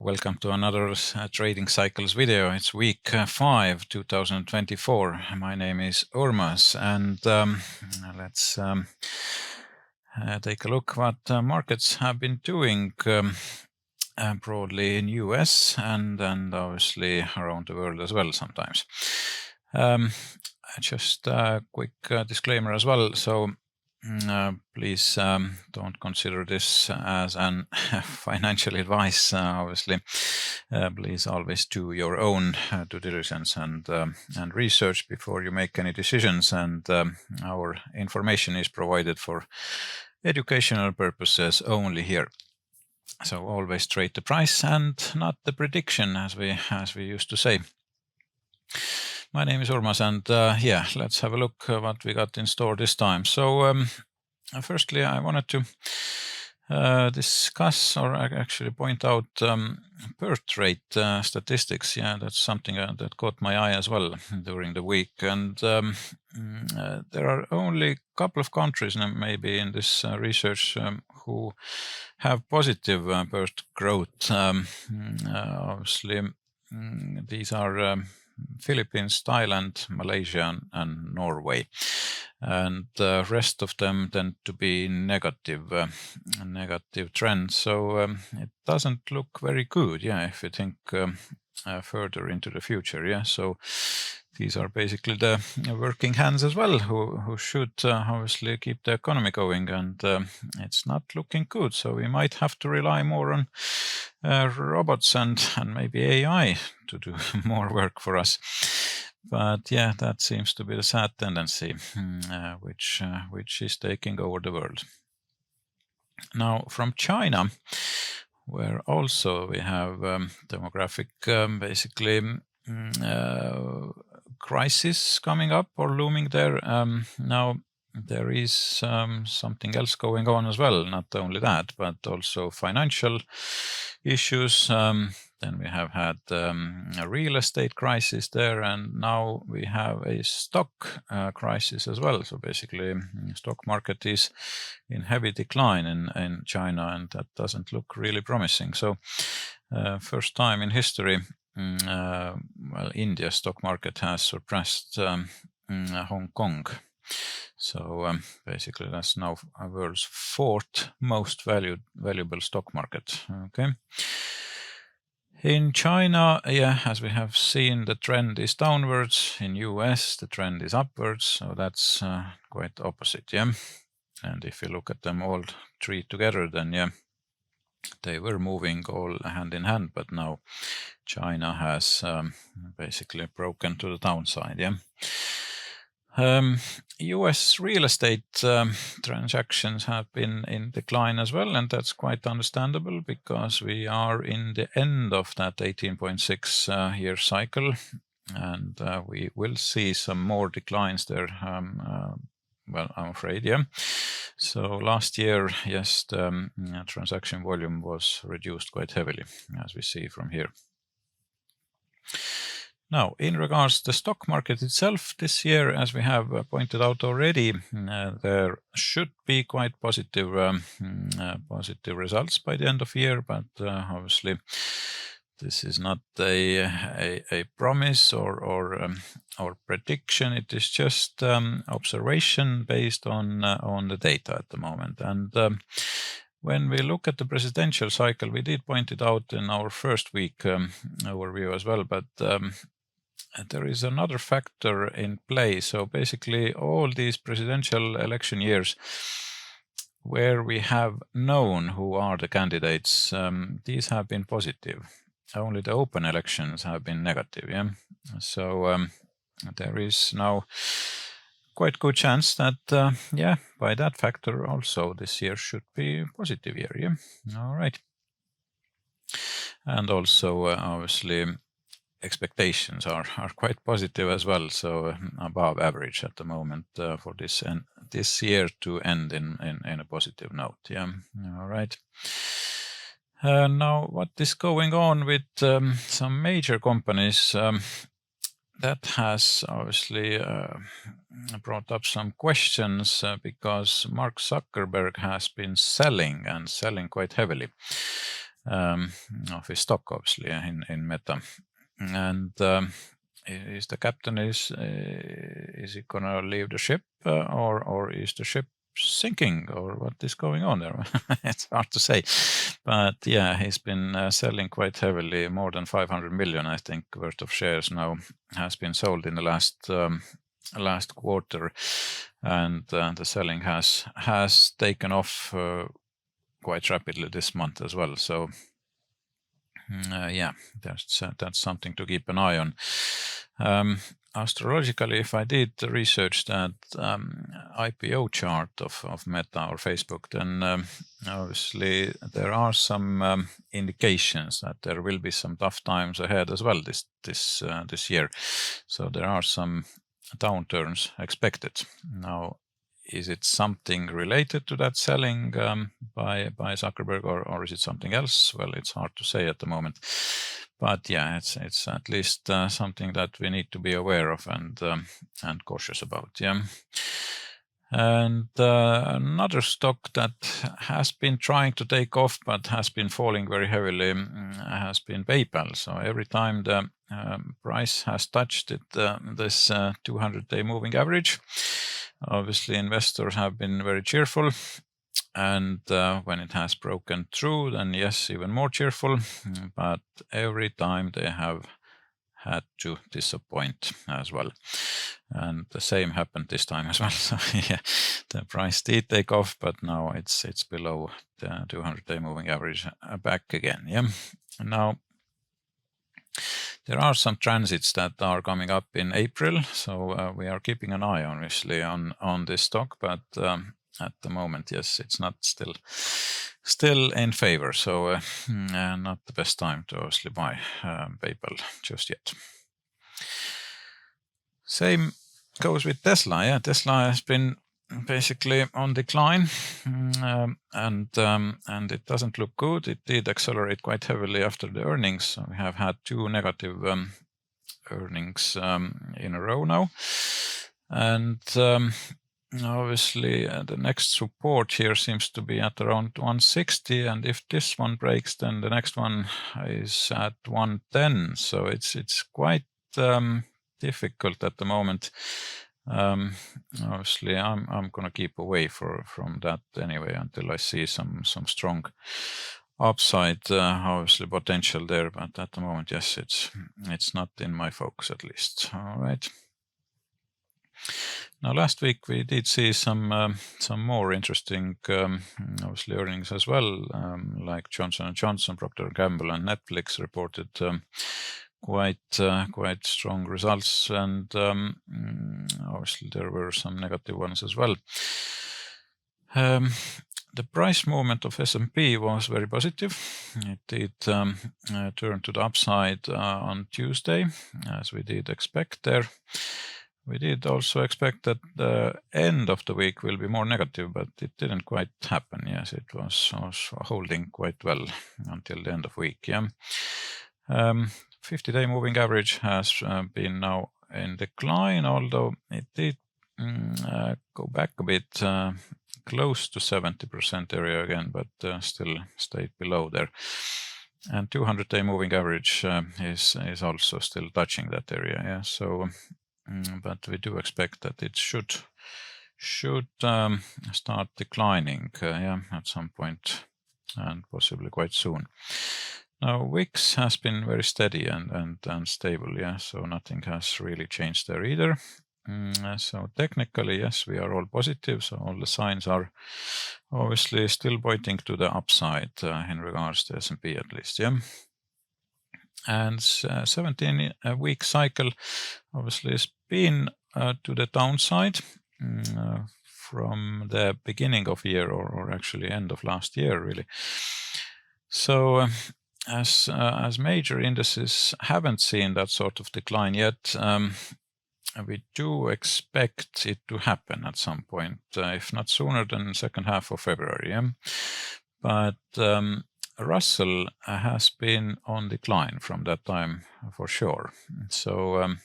welcome to another trading cycles video. It's week 5, 2024. My name is Urmas, and let's take a look what markets have been doing broadly in US and obviously around the world as well sometimes. Just a quick disclaimer as well. So please don't consider this as an financial advice, obviously. Please always do your own due diligence and research before you make any decisions. And our information is provided for educational purposes only here. So always trade the price and not the prediction, as we used to say. My name is Urmas, and yeah, let's have a look what we got in store this time. So firstly, I wanted to discuss, or actually point out, birth rate statistics. Yeah, that's something that caught my eye as well during the week. And there are only a couple of countries maybe in this research who have positive birth growth. Obviously, these are Philippines, Thailand, Malaysia, and Norway, and the rest of them tend to be negative trend. So it doesn't look very good. Yeah, if you think further into the future. Yeah, so these are basically the working hands as well, who should obviously keep the economy going, and it's not looking good. So we might have to rely more on robots and maybe AI to do more work for us. But yeah, that seems to be the sad tendency which is taking over the world. Now, from China, where also we have demographic basically crisis coming up or looming there. Now there is something else going on as well, not only that, but also financial issues. Then we have had a real estate crisis there, and now we have a stock crisis as well. So basically, stock market is in heavy decline in China, and that doesn't look really promising. So first time in history, well, India's stock market has surpassed Hong Kong. So basically, that's now our world's 4th most valuable stock market. Okay. In China, yeah, as we have seen, the trend is downwards. In US, the trend is upwards. So that's quite opposite. Yeah. And if you look at them all three together, then yeah, they were moving all hand in hand, but now China has basically broken to the downside. Yeah. US real estate transactions have been in decline as well, and that's quite understandable because we are in the end of that 18.6 year cycle, and we will see some more declines there. Well, I'm afraid, yeah. So last year, yes, the transaction volume was reduced quite heavily, as we see from here. Now, in regards to the stock market itself, this year, as we have pointed out already, there should be quite positive results by the end of the year, but obviously this is not a promise or prediction. It is just observation based on the data at the moment. And when we look at the presidential cycle, we did point it out in our first week overview as well, but there is another factor in play. So basically, all these presidential election years where we have known who are the candidates, these have been positive. Only the open elections have been negative. Yeah. So there is now quite good chance that, yeah, by that factor also this year should be a positive year. Yeah. All right. And also, obviously, expectations are quite positive as well. So above average at the moment for this year to end in a positive note. Yeah. All right. Now, what is going on with some major companies? That has obviously brought up some questions because Mark Zuckerberg has been selling quite heavily. of his stock, obviously, in Meta. And is the captain is he gonna leave the ship, or is the ship sinking, or what is going on there? It's hard to say, but yeah, he's been selling quite heavily. More than 500 million, I think, worth of shares now has been sold in the last quarter, and the selling has taken off quite rapidly this month as well. So yeah, that's something to keep an eye on. Astrologically, if I did research that IPO chart of Meta or Facebook, then obviously there are some indications that there will be some tough times ahead as well this year. So there are some downturns expected. Now, is it something related to that selling by Zuckerberg, or is it something else? Well, it's hard to say at the moment. But yeah, it's at least something that we need to be aware of and cautious about. Yeah. And another stock that has been trying to take off but has been falling very heavily has been PayPal. So every time the price has touched it, this 200-day moving average, obviously investors have been very cheerful. And when it has broken through, then yes, even more cheerful. But every time they have had to disappoint as well. And the same happened this time as well. So yeah, the price did take off, but now it's below the 200-day moving average back again. Yeah. Now, there are some transits that are coming up in April, so we are keeping an eye, obviously, on this stock. But at the moment, yes, it's not still in favor. So not the best time to obviously buy PayPal just yet. Same goes with Tesla. Yeah, Tesla has been basically on decline, and it doesn't look good. It did accelerate quite heavily after the earnings. So we have had two negative earnings in a row now, and obviously the next support here seems to be at around 160, and if this one breaks, then the next one is at 110. So it's quite difficult at the moment. Obviously, I'm gonna keep away from that anyway until I see some strong upside, obviously potential there. But at the moment, yes, it's not in my focus at least. All right. Now, last week we did see some more interesting, obviously, earnings as well, like Johnson & Johnson, Procter & Gamble, and Netflix reported quite strong results, and obviously there were some negative ones as well. The price movement of S&P was very positive. It did turn to the upside on Tuesday, as we did expect there. We did also expect that the end of the week will be more negative, but it didn't quite happen. Yes, it was holding quite well until the end of week. Yeah. 50-day moving average has been now in decline, although it did go back a bit, close to 70% area again, but still stayed below there. And 200-day moving average is also still touching that area. Yeah. So, but we do expect that it should start declining, yeah, at some point, and possibly quite soon. Now, VIX has been very steady and stable, yeah, so nothing has really changed there either. So technically, yes, we are all positive, so all the signs are obviously still pointing to the upside in regards to S&P at least, yeah. And 17-week cycle obviously has been to the downside from the beginning of year, or actually end of last year, really. So as major indices haven't seen that sort of decline yet, we do expect it to happen at some point, if not sooner than second half of February. Yeah? But Russel has been on decline from that time for sure. So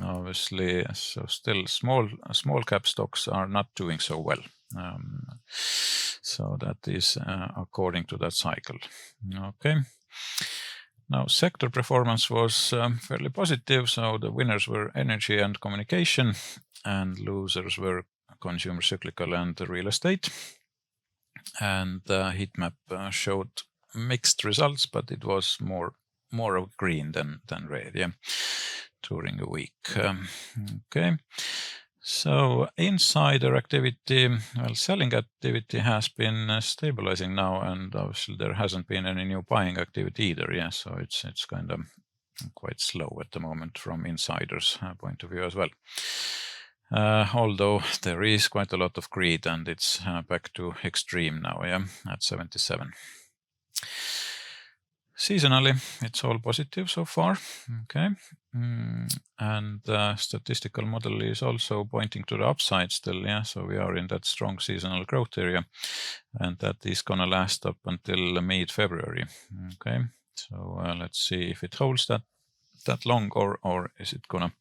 obviously, so still small cap stocks are not doing so well So that is according to that cycle. Okay. Now, sector performance was fairly positive. So the winners were energy and communication, and losers were consumer cyclical and real estate. And Heatmap showed mixed results, but it was more of green than red, yeah, during a week. Okay. So insider activity, well, selling activity has been stabilizing now, and obviously there hasn't been any new buying activity either. Yeah, so it's kind of quite slow at the moment from insiders' point of view as well. Although there is quite a lot of greed, and it's back to extreme now, yeah, at 77. Seasonally, it's all positive so far. Okay. And statistical model is also pointing to the upside still. Yeah. So we are in that strong seasonal growth area, and that is going to last up until mid-February. Okay. So let's see if it holds that long, or is it gonna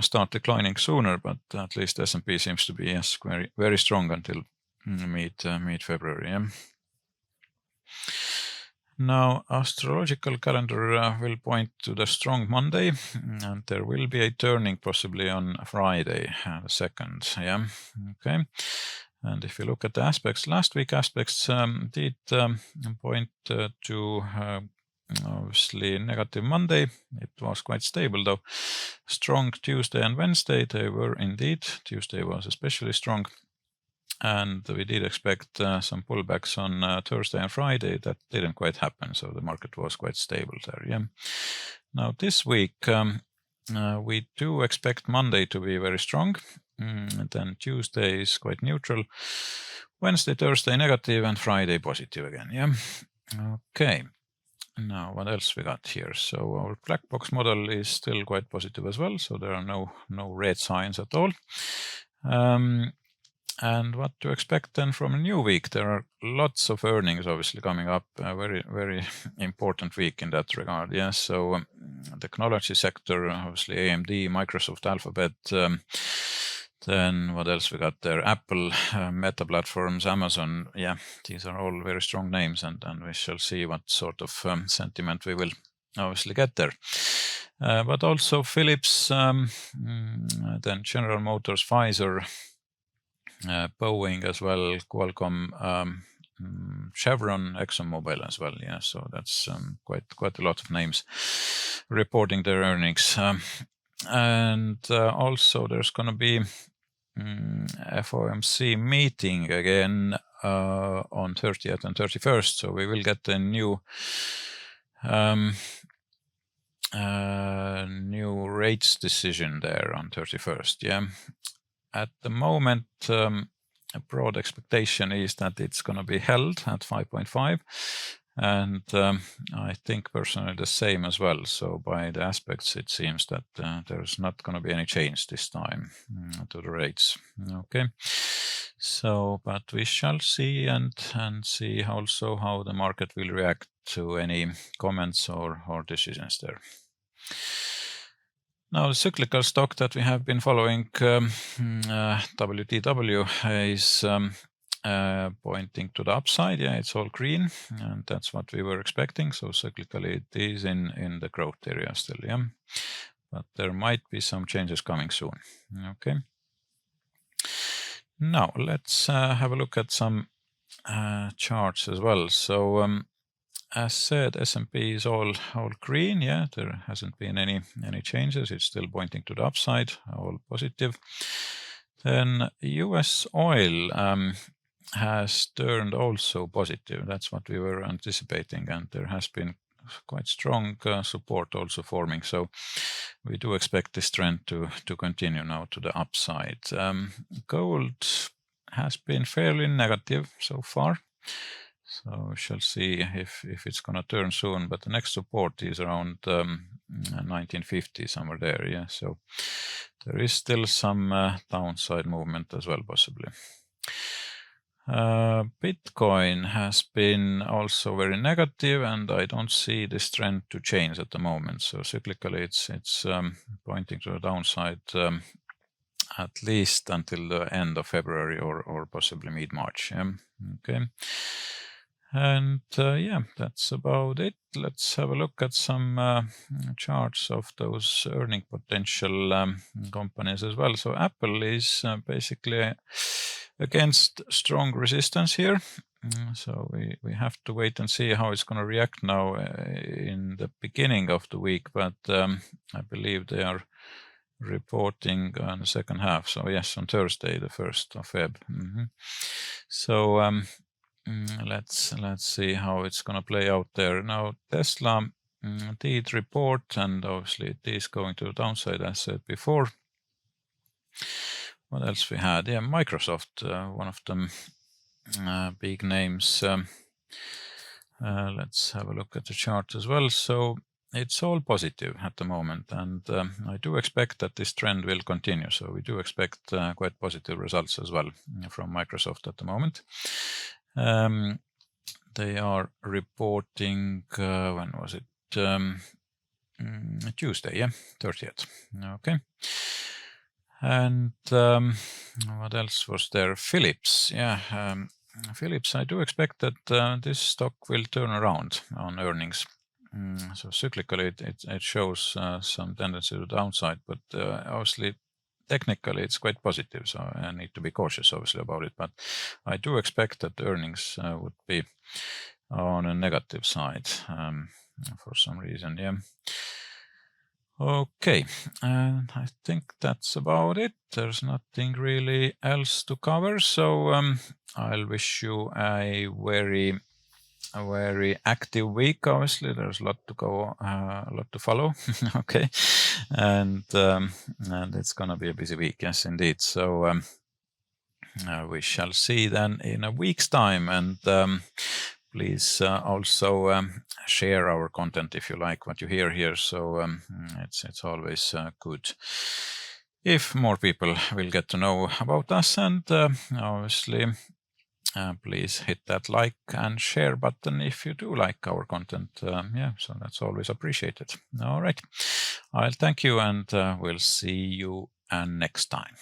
start declining sooner? But at least S&P seems to be very, very strong until mid-February. Yeah. Now, Astrological Calendar will point to the strong Monday, and there will be a turning possibly on Friday, the 2nd. Yeah, okay. And if you look at the aspects, last week aspects did point to obviously negative Monday. It was quite stable though. Strong Tuesday and Wednesday, they were indeed. Tuesday was especially strong. And we did expect some pullbacks on Thursday and Friday. That didn't quite happen, so the market was quite stable there. Yeah. Now this week we do expect Monday to be very strong. Then Tuesday is quite neutral. Wednesday, Thursday negative, and Friday positive again. Yeah. Okay. Now what else we got here? So our black box model is still quite positive as well. So there are no red signs at all. And what to expect then from a new week? There are lots of earnings obviously coming up. A very, very important week in that regard. Yeah. So technology sector, obviously AMD, Microsoft, Alphabet. Then what else we got there? Apple, Meta Platforms, Amazon. Yeah, these are all very strong names, and we shall see what sort of sentiment we will obviously get there. But also Philips, then General Motors, Pfizer, Boeing as well, Qualcomm, Chevron, ExxonMobil as well. Yeah, so that's quite a lot of names reporting their earnings. And also there's going to be FOMC meeting again on 30th and 31st. So we will get a new rates decision there on 31st. Yeah. At the moment, a broad expectation is that it's going to be held at 5.5, and I think personally the same as well. So by the aspects, it seems that there's not going to be any change this time to the rates. Okay. So, but we shall see and see also how the market will react to any comments or decisions there. Now, the cyclical stock that we have been following, WTW, is pointing to the upside. Yeah, it's all green, and that's what we were expecting. So cyclically, it is in the growth area still. Yeah, but there might be some changes coming soon. Okay. Now let's have a look at some charts as well. So. As said, S&P is all green. Yeah, there hasn't been any changes. It's still pointing to the upside, all positive. Then USOIL has turned also positive. That's what we were anticipating, and there has been quite strong support also forming. So we do expect this trend to continue now to the upside. Gold has been fairly negative so far. So we shall see if it's going to turn soon, but the next support is around 1950, somewhere there. Yeah, so there is still some downside movement as well, possibly. Bitcoin has been also very negative, and I don't see this trend to change at the moment. So cyclically, it's pointing to the downside at least until the end of February or possibly mid-March. Okay. And yeah, that's about it. Let's have a look at some charts of those earning potential companies as well. So Apple is basically against strong resistance here. So we have to wait and see how it's going to react now in the beginning of the week, but I believe they are reporting on the second half. So yes, on Thursday, the 1st of Feb. So let's see how it's going to play out there. Now Tesla did report, and obviously it is going to the downside, as said before. What else we had? Yeah, Microsoft, one of them big names. Let's have a look at the chart as well. So it's all positive at the moment, and I do expect that this trend will continue. So we do expect quite positive results as well from Microsoft at the moment. They are reporting, when was it? Tuesday, yeah, 30th. Okay. And what else was there? Philips, yeah. Philips, I do expect that this stock will turn around on earnings. So cyclically, it shows some tendency to the downside, but obviously technically it's quite positive. So I need to be cautious, obviously, about it. But I do expect that the earnings would be on a negative side for some reason. Yeah. Okay, and I think that's about it. There's nothing really else to cover. So I'll wish you a very active week. Obviously, there's a lot to go, a lot to follow. Okay, and it's gonna be a busy week. Yes, indeed. So we shall see then in a week's time, and please also share our content if you like what you hear here. So it's always good if more people will get to know about us, and obviously please hit that like and share button if you do like our content. Yeah, so that's always appreciated. All right, I'll thank you, and we'll see you next time.